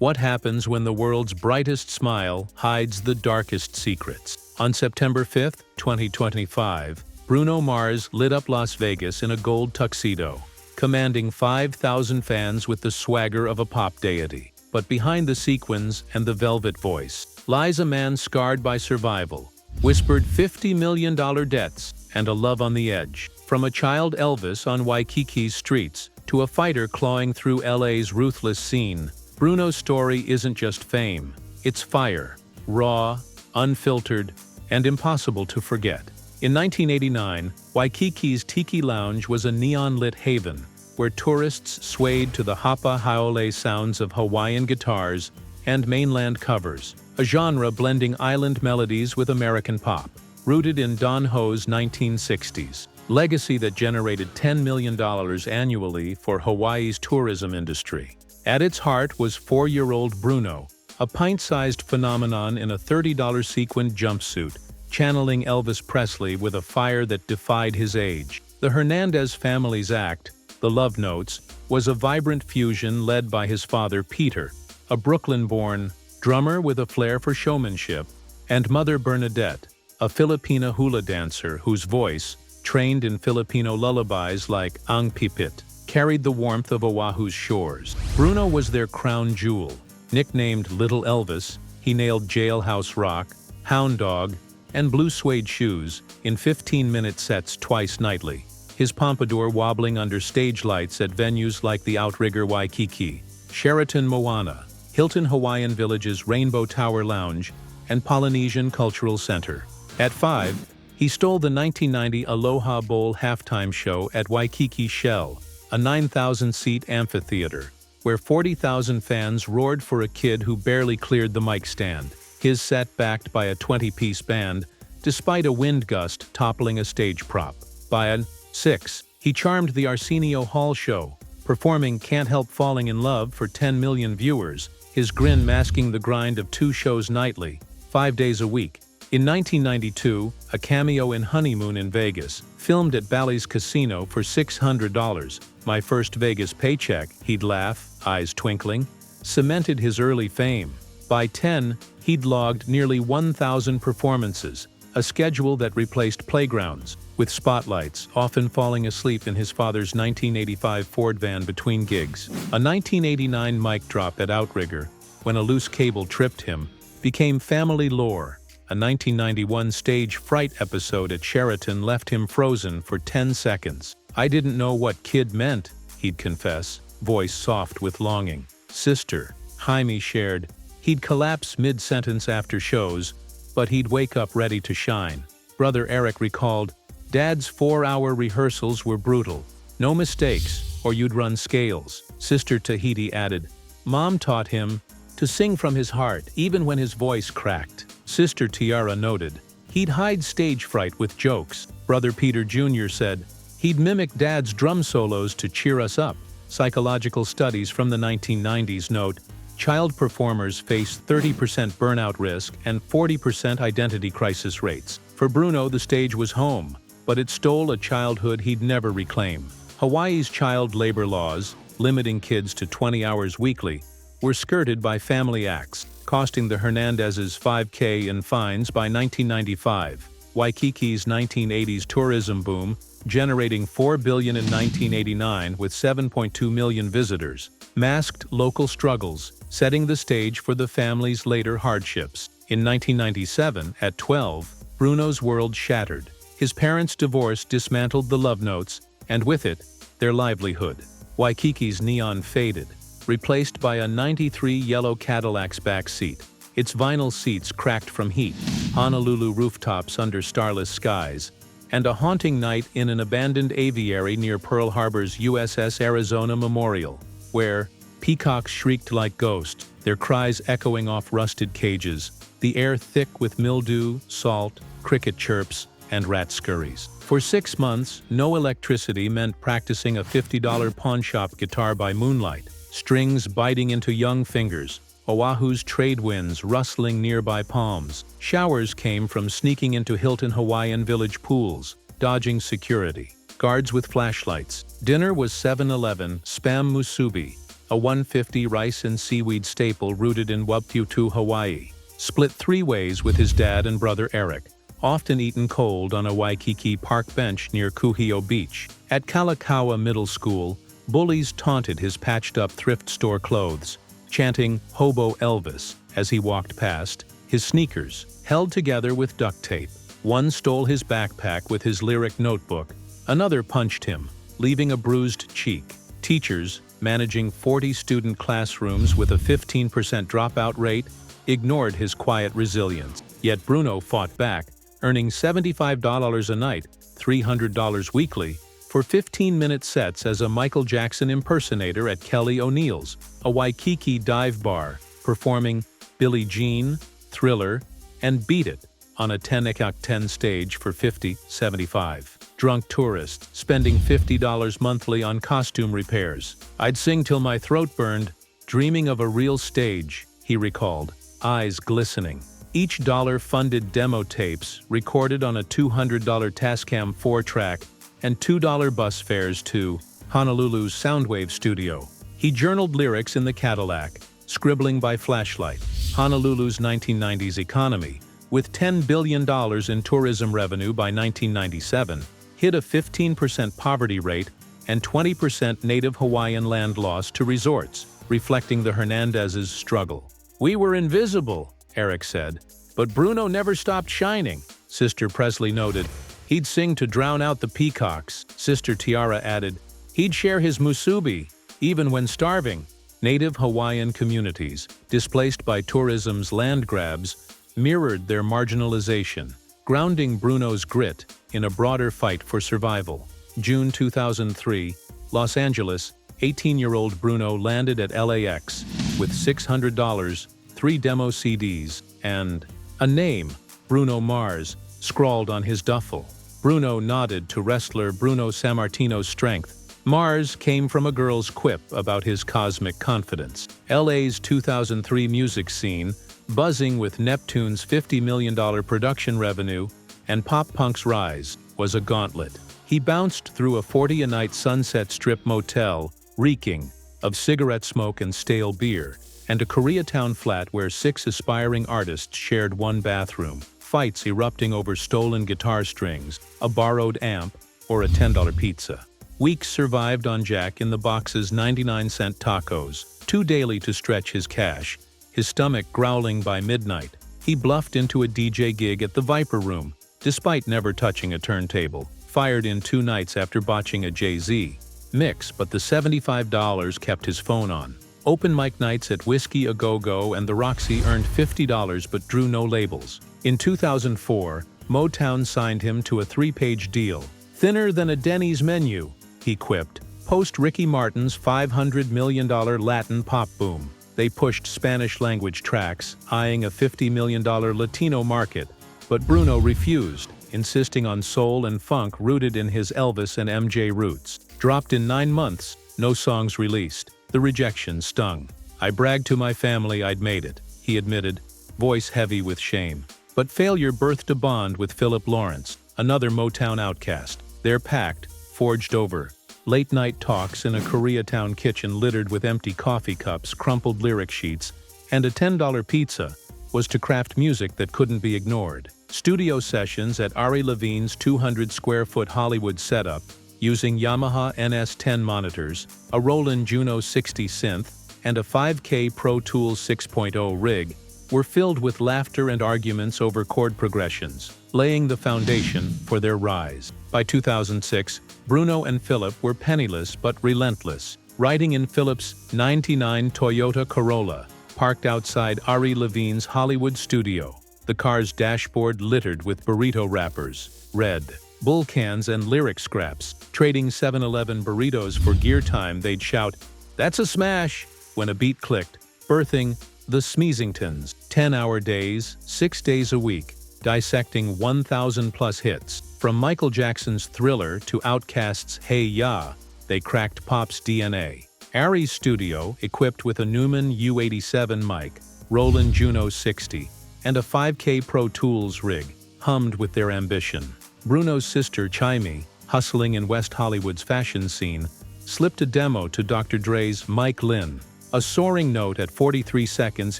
What happens when the world's brightest smile hides the darkest secrets? On September 5, 2025, Bruno Mars lit up Las Vegas in a gold tuxedo, commanding 5,000 fans with the swagger of a pop deity. But behind the sequins and the velvet voice lies a man scarred by survival, whispered $50 million debts, and a love on the edge. From a child Elvis on Waikiki's streets to a fighter clawing through LA's ruthless scene, Bruno's story isn't just fame, it's fire, raw, unfiltered, and impossible to forget. In 1989, Waikiki's Tiki Lounge was a neon-lit haven, where tourists swayed to the hapa haole sounds of Hawaiian guitars and mainland covers, a genre blending island melodies with American pop. Rooted in Don Ho's 1960s legacy that generated $10 million annually for Hawaii's tourism industry. At its heart was 4-year-old Bruno, a pint-sized phenomenon in a $30 sequined jumpsuit, channeling Elvis Presley with a fire that defied his age. The Hernandez family's act, The Love Notes, was a vibrant fusion led by his father Peter, a Brooklyn-born drummer with a flair for showmanship, and mother Bernadette, a Filipina hula dancer whose voice, trained in Filipino lullabies like Ang Pipit, carried the warmth of Oahu's shores. Bruno was their crown jewel. Nicknamed Little Elvis, he nailed Jailhouse Rock, Hound Dog, and Blue Suede Shoes in 15-minute sets twice nightly, his pompadour wobbling under stage lights at venues like the Outrigger Waikiki, Sheraton Moana, Hilton Hawaiian Village's Rainbow Tower Lounge, and Polynesian Cultural Center. At 5, he stole the 1990 Aloha Bowl halftime show at Waikiki Shell, a 9,000-seat amphitheater, where 40,000 fans roared for a kid who barely cleared the mic stand. His set backed by a 20-piece band, despite a wind gust toppling a stage prop. By 6, he charmed the Arsenio Hall show, performing Can't Help Falling in Love for 10 million viewers, his grin masking the grind of 2 shows nightly, 5 days a week. In 1992, a cameo in Honeymoon in Vegas, filmed at Bally's Casino for $600, my first Vegas paycheck, he'd laugh, eyes twinkling, cemented his early fame. By 10, he'd logged nearly 1,000 performances, a schedule that replaced playgrounds, with spotlights, often falling asleep in his father's 1985 Ford van between gigs. A 1989 mic drop at Outrigger, when a loose cable tripped him, became family lore. A 1991 stage fright episode at Sheraton left him frozen for 10 seconds. I didn't know what kid meant, he'd confess, voice soft with longing. Sister, Jaime shared, he'd collapse mid-sentence after shows, but he'd wake up ready to shine. Brother Eric recalled, Dad's 4-hour rehearsals were brutal. No mistakes, or you'd run scales. Sister Tahiti added, Mom taught him to sing from his heart even when his voice cracked. Sister Tiara noted, he'd hide stage fright with jokes. Brother Peter Jr. said, he'd mimic Dad's drum solos to cheer us up. Psychological studies from the 1990s note, child performers face 30% burnout risk and 40% identity crisis rates. For Bruno, the stage was home, but it stole a childhood he'd never reclaim. Hawaii's child labor laws, limiting kids to 20 hours weekly, were skirted by family acts, costing the Hernandezes $5,000 in fines by 1995. Waikiki's 1980s tourism boom, generating $4 billion in 1989 with 7.2 million visitors, masked local struggles, setting the stage for the family's later hardships. In 1997, at 12, Bruno's world shattered. His parents' divorce dismantled the Love Notes, and with it, their livelihood. Waikiki's neon faded, replaced by a '93 yellow Cadillac's back seat, its vinyl seats cracked from heat, Honolulu rooftops under starless skies, and a haunting night in an abandoned aviary near Pearl Harbor's USS Arizona Memorial, where peacocks shrieked like ghosts, their cries echoing off rusted cages, the air thick with mildew, salt, cricket chirps, and rat scurries. For 6 months, no electricity meant practicing a $50 pawnshop guitar by moonlight, strings biting into young fingers, Oahu's trade winds rustling nearby palms. Showers came from sneaking into Hilton Hawaiian Village pools, dodging security, guards with flashlights. Dinner was 7-Eleven Spam Musubi, a 150 rice and seaweed staple rooted in Wapiti, Hawaii. Split 3 ways with his dad and brother Eric, often eaten cold on a Waikiki park bench near Kuhio Beach. At Kalakaua Middle School, bullies taunted his patched-up thrift store clothes, chanting "Hobo Elvis" as he walked past, his sneakers held together with duct tape. One stole his backpack with his lyric notebook. Another punched him, leaving a bruised cheek. Teachers, managing 40 student classrooms with a 15% dropout rate, ignored his quiet resilience. Yet Bruno fought back, earning $75 a night, $300 weekly, for 15-minute sets as a Michael Jackson impersonator at Kelly O'Neill's, a Waikiki dive bar, performing Billie Jean, Thriller, and Beat It on a 10x10 stage for $50-$75. Drunk tourists, spending $50 monthly on costume repairs. "I'd sing till my throat burned, dreaming of a real stage," he recalled, eyes glistening. Each dollar funded demo tapes, recorded on a $200 Tascam 4-track, and $2 bus fares to Honolulu's Soundwave studio. He journaled lyrics in the Cadillac, scribbling by flashlight. Honolulu's 1990s economy, with $10 billion in tourism revenue by 1997, hit a 15% poverty rate and 20% native Hawaiian land loss to resorts, reflecting the Hernandez's struggle. "We were invisible," Eric said, "but Bruno never stopped shining," Sister Presley noted. "He'd sing to drown out the peacocks," Sister Tiara added. "He'd share his musubi, even when starving." Native Hawaiian communities, displaced by tourism's land grabs, mirrored their marginalization, grounding Bruno's grit in a broader fight for survival. June 2003, Los Angeles, 18-year-old Bruno landed at LAX with $600, 3 demo CDs, and a name, Bruno Mars, scrawled on his duffel. Bruno nodded to wrestler Bruno Sammartino's strength. Mars came from a girl's quip about his cosmic confidence. LA's 2003 music scene, buzzing with Neptune's $50 million production revenue and pop-punk's rise, was a gauntlet. He bounced through a 40-a-night Sunset Strip motel, reeking of cigarette smoke and stale beer, and a Koreatown flat where 6 aspiring artists shared one bathroom, fights erupting over stolen guitar strings, a borrowed amp, or a $10 pizza. Weeks survived on Jack in the Box's 99-cent tacos, too daily to stretch his cash, his stomach growling by midnight. He bluffed into a DJ gig at the Viper Room, despite never touching a turntable, fired in 2 nights after botching a Jay-Z mix, but the $75 kept his phone on. Open mic nights at Whiskey A Go-Go and the Roxy earned $50 but drew no labels. In 2004, Motown signed him to a 3-page deal. "Thinner than a Denny's menu," he quipped. Post Ricky Martin's $500 million Latin pop boom, they pushed Spanish-language tracks, eyeing a $50 million Latino market, but Bruno refused, insisting on soul and funk rooted in his Elvis and MJ roots. Dropped in 9 months, no songs released. The rejection stung. "I bragged to my family I'd made it," he admitted, voice heavy with shame. But failure birthed a bond with Philip Lawrence, another Motown outcast. Their pact, forged over late-night talks in a Koreatown kitchen littered with empty coffee cups, crumpled lyric sheets, and a $10 pizza, was to craft music that couldn't be ignored. Studio sessions at Ari Levine's 200-square-foot Hollywood setup, using Yamaha NS10 monitors, a Roland Juno 60 synth, and a 5K Pro Tools 6.0 rig, were filled with laughter and arguments over chord progressions, laying the foundation for their rise. By 2006, Bruno and Philip were penniless but relentless, riding in Philip's '99 Toyota Corolla, parked outside Ari Levine's Hollywood studio, the car's dashboard littered with burrito wrappers, Red Bull cans and lyric scraps. Trading 7-Eleven burritos for gear time, they'd shout, "That's a smash!" when a beat clicked, birthing the Smeezingtons. 10-hour days, 6 days a week, dissecting 1,000-plus hits. From Michael Jackson's Thriller to Outkast's Hey Ya, they cracked pop's DNA. Ari's studio, equipped with a Neumann U87 mic, Roland Juno 60, and a 5K Pro Tools rig, hummed with their ambition. Bruno's sister Chimey, hustling in West Hollywood's fashion scene, slipped a demo to Dr. Dre's Mike Lynn, A soaring note at 43 seconds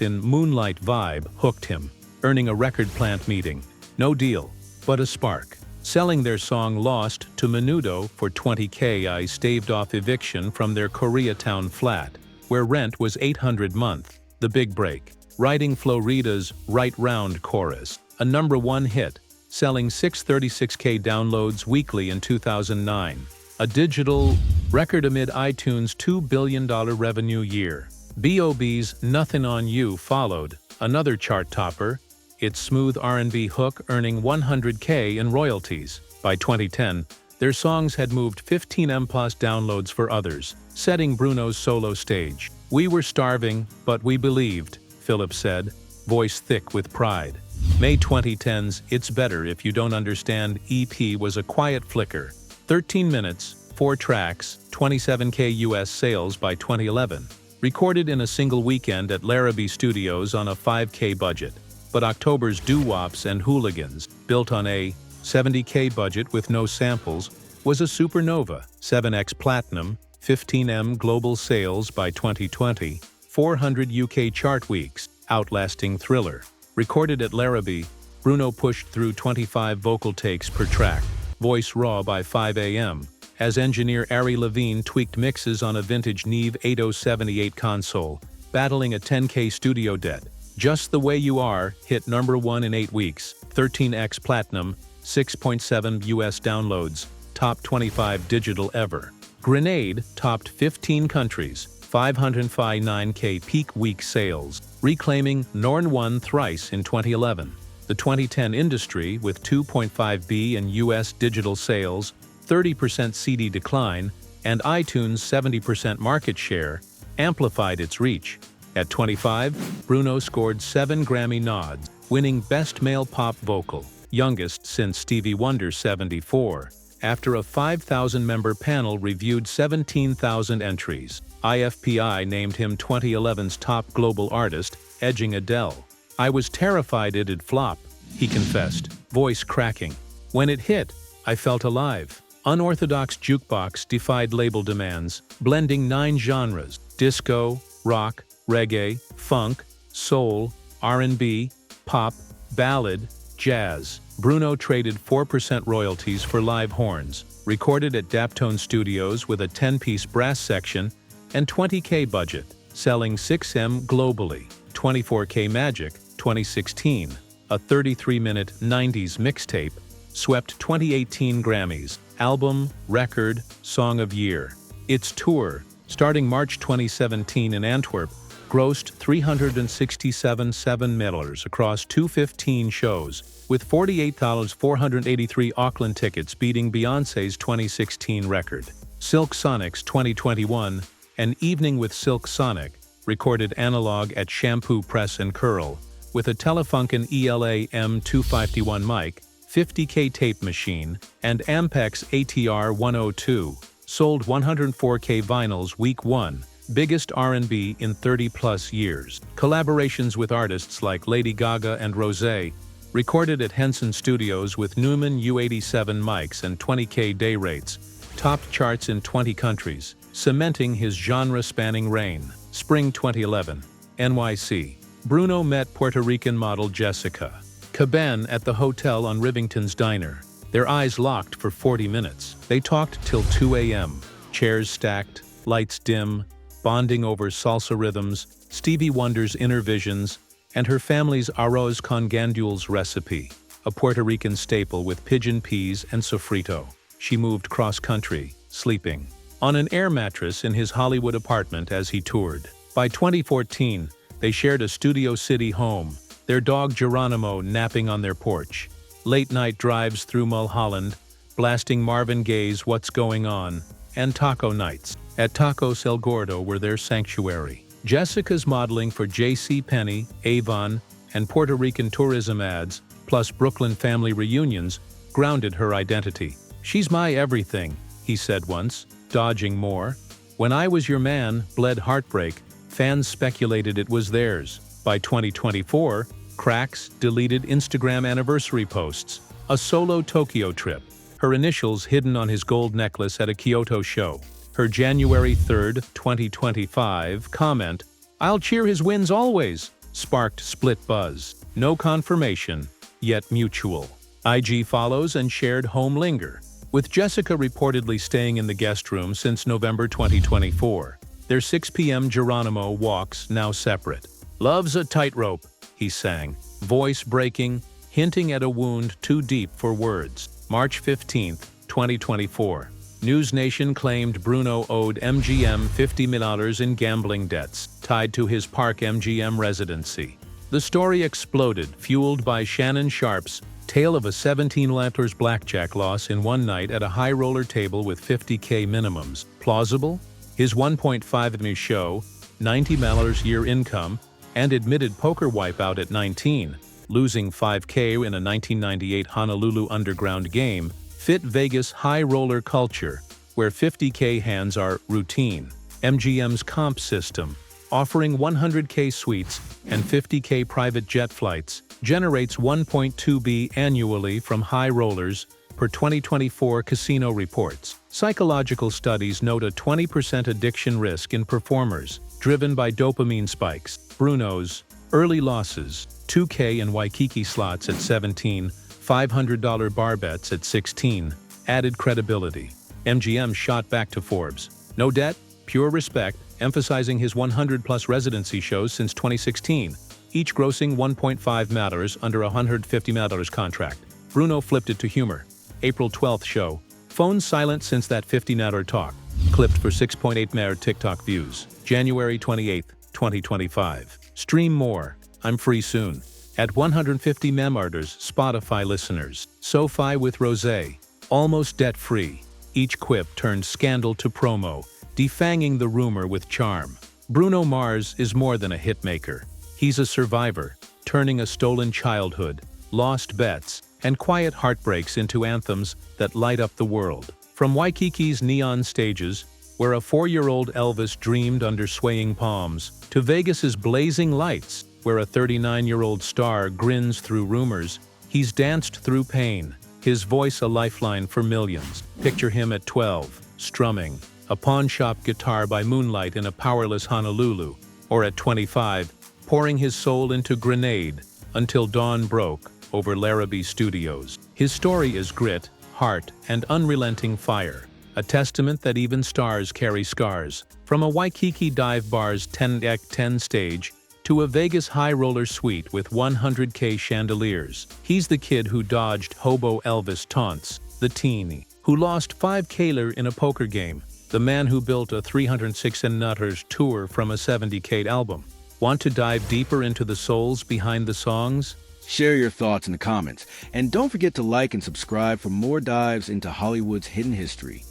in Moonlight Vibe hooked him, earning a record plant meeting. No deal, but a spark. Selling their song Lost to Menudo for $20K, I staved off eviction from their Koreatown flat, where rent was $800 month. The big break. Writing Florida's Right Round chorus, a #1 hit, selling 636K downloads weekly in 2009. A digital record amid iTunes' $2 billion revenue year. B.O.B.'s Nothing on You followed, another chart topper, its smooth R&B hook earning $100K in royalties. By 2010, their songs had moved 15 M+ downloads for others, setting Bruno's solo stage. "We were starving, but we believed," Philip said, voice thick with pride. May 2010's It's Better If You Don't Understand EP was a quiet flicker. 13 minutes, 4 tracks, 27K US sales by 2011. Recorded in a single weekend at Larrabee Studios on a $5K budget. But October's Doo-Wops and Hooligans, built on a $70K budget with no samples, was a supernova. 7x platinum, 15M global sales by 2020, 400 UK chart weeks, outlasting Thriller. Recorded at Larrabee, Bruno pushed through 25 vocal takes per track, voice raw by 5 a.m., as engineer Ari Levine tweaked mixes on a vintage Neve 8078 console, battling a $10K studio debt. Just the Way You Are hit #1 in 8 weeks, 13x platinum, 6.7 US downloads, top 25 digital ever. Grenade topped 15 countries, 509K peak week sales, reclaiming #1 thrice in 2011. The 2010 industry, with 2.5 B in US digital sales, 30% CD decline, and iTunes' 70% market share, amplified its reach. At 25, Bruno scored 7 Grammy nods, winning Best Male Pop Vocal, youngest since Stevie Wonder's 74, after a 5,000-member panel reviewed 17,000 entries. IFPI named him 2011's top global artist, edging Adele. "I was terrified it'd flop," he confessed, voice cracking. "When it hit, I felt alive." Unorthodox Jukebox defied label demands, blending 9 genres: disco, rock, reggae, funk, soul, R&B, pop, ballad, jazz. Bruno traded 4% royalties for live horns, recorded at Daptone Studios with a 10-piece brass section and 20K budget, selling 6M globally. 24K Magic, 2016, a 33-minute 90s mixtape, swept 2018 Grammys, Album, Record, Song of Year. Its tour, starting March 2017 in Antwerp, grossed $367.7 million across 215 shows, with 48,483 Auckland tickets beating Beyoncé's 2016 record. Silk Sonic's 2021, An Evening with Silk Sonic, recorded analog at Shampoo Press and Curl, with a Telefunken ELA M251 mic, 50K tape machine, and Ampex ATR 102, sold 104K vinyls week 1, biggest R&B in 30-plus years. Collaborations with artists like Lady Gaga and Rosé, recorded at Henson Studios with Neumann U87 mics and 20K day rates, topped charts in 20 countries, cementing his genre-spanning reign. Spring 2011, NYC. Bruno met Puerto Rican model Jessica Caban at the hotel on Rivington's Diner. Their eyes locked for 40 minutes. They talked till 2 a.m., chairs stacked, lights dim, bonding over salsa rhythms, Stevie Wonder's inner visions, and her family's arroz con gandules recipe, a Puerto Rican staple with pigeon peas and sofrito. She moved cross-country, sleeping on an air mattress in his Hollywood apartment as he toured. By 2014, they shared a Studio City home, their dog Geronimo napping on their porch. Late-night drives through Mulholland, blasting Marvin Gaye's What's Going On, and taco nights at Tacos El Gordo were their sanctuary. Jessica's modeling for JCPenney, Avon, and Puerto Rican tourism ads, plus Brooklyn family reunions, grounded her identity. "She's my everything," he said once, dodging more. "When I Was Your Man" bled Heartbreak, fans speculated it was theirs. By 2024, Cracks deleted Instagram anniversary posts, a solo Tokyo trip, her initials hidden on his gold necklace at a Kyoto show. Her January 3, 2025, comment, "I'll cheer his wins always," sparked split buzz. No confirmation, yet mutual. IG follows and shared home linger, with Jessica reportedly staying in the guest room since November 2024. Their 6 p.m. Geronimo walks now separate. "Love's a tightrope," he sang, voice breaking, hinting at a wound too deep for words. March 15, 2024. News Nation claimed Bruno owed MGM $50 million in gambling debts tied to his Park MGM residency. The story exploded, fueled by Shannon Sharpe's tale of a $17 blackjack loss in one night at a high roller table with $50K minimums. Plausible? His 1.5 new show, $90 year income, and admitted poker wipeout at 19, losing $5K in a 1998 Honolulu underground game, fit Vegas high roller culture, where $50K hands are routine. MGM's comp system, offering $100K suites and $50K private jet flights, generates $1.2 annually from high rollers, per 2024 casino reports. Psychological studies note a 20% addiction risk in performers, driven by dopamine spikes. Bruno's early losses, $2K in Waikiki slots at 17, $500 bar bets at 16, added credibility. MGM shot back to Forbes. No debt, pure respect, emphasizing his 100-plus residency shows since 2016, each grossing $1.5 million under a $150 million contract. Bruno flipped it to humor. April 12th show. Phones silent since that $50 million talk. Clipped for 6.8 million TikTok views. January 28, 2025. Stream more. I'm free soon. At 150 memarders, Spotify listeners. SoFi with Rosé. Almost debt-free. Each quip turned scandal to promo, defanging the rumor with charm. Bruno Mars is more than a hitmaker. He's a survivor, turning a stolen childhood, lost bets, and quiet heartbreaks into anthems that light up the world. From Waikiki's neon stages, where a 4-year-old Elvis dreamed under swaying palms, to Vegas's blazing lights, where a 39-year-old star grins through rumors, he's danced through pain, his voice a lifeline for millions. Picture him at 12, strumming a pawnshop guitar by moonlight in a powerless Honolulu, or at 25, pouring his soul into Grenade until dawn broke over Larrabee Studios. His story is grit, heart, and unrelenting fire, a testament that even stars carry scars. From a Waikiki dive bar's 10x10 stage to a Vegas high roller suite with 100K chandeliers, he's the kid who dodged hobo Elvis taunts, the teen who lost $5K in a poker game, the man who built a 306 and Nutters tour from a 70K album. Want to dive deeper into the souls behind the songs? Share your thoughts in the comments, and don't forget to like and subscribe for more dives into Hollywood's hidden history.